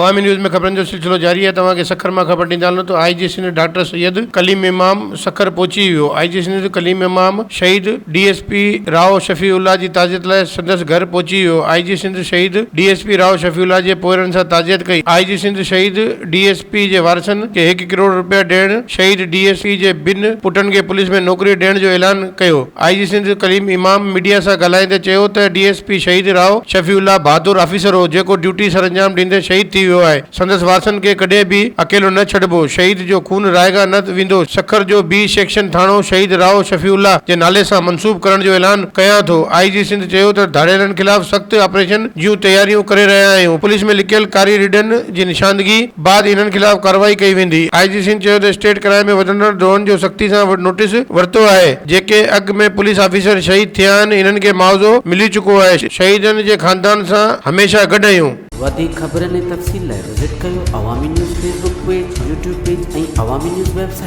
अवामी न्यूज़ में खबरनि जो सिलसिलो जारी है। तव्हांखे सखर मां ख़बर ॾींदा हलूं तो IG सिंध डॉक्टर सैयद कलीम इमाम सखर पहुची वियो। IG सिंध कलीम इमाम शहीद DSP राव शफीउल्लाह जी ताज़ियत लाइ संदसि घर पहुची वियो। IG सिंध शहीद DSP राव शफीउल्लाह जे पोरनि सां ताज़ियत कई। IG सिंध शहीद DSP जे वारसनि खे 1 करोड़ रुपया ॾियण, शहीद DSP जे ॿिनि पुटनि खे पुलिस में नौकरी ॾियण जो ऐलान कयो। IG सिंध कलीम इमाम मीडिया सां ॻाल्हाईंदे चयो त DSP शहीद राव शफीउल्लाह बहादुर ऑफिसर हो जेको ड्यूटी सरअंजाम ॾींदे शहीद थी वियो आहे। संदसि वारसनि खे कॾहिं बि अकेलो न छॾिबो। शहीद जो खून रायगा न वेंदो। सखर जो B सेक्शन थाणो शहीद राव शफीउल्लाह जे नाले सां मंसूब करण जो ऐलान कयां थो। IG सिंध चयो त धाड़ेलनि खिलाफ़ सख़्त ऑपरेशन जूं तैयारियूं करे रहिया आहियूं। पुलिस में लिखियल कारी रिडन जी निशानदगी बाद इन्हनि खिलाफ़ कार्रवाई कई वेंदी। IG सिंध चयो त स्टेट क्राइम में वधंदड़ ड्रोन जो सख़्ती सां नोटिस वरितो आहे। जेके अॻु में पुलिस ऑफिसर शहीद थिया आहिनि इन्हनि खे मुआवज़ो मिली चुको आहे। शहीदनि जे ख़ानदान सां हमेशह गॾु आहियूं। वधीक ख़बरनि ऐं तफ़सील लाइ विज़िट कयो अवामी news Facebook page, YouTube page ऐं अवामी न्यूज़ वेबसाइट।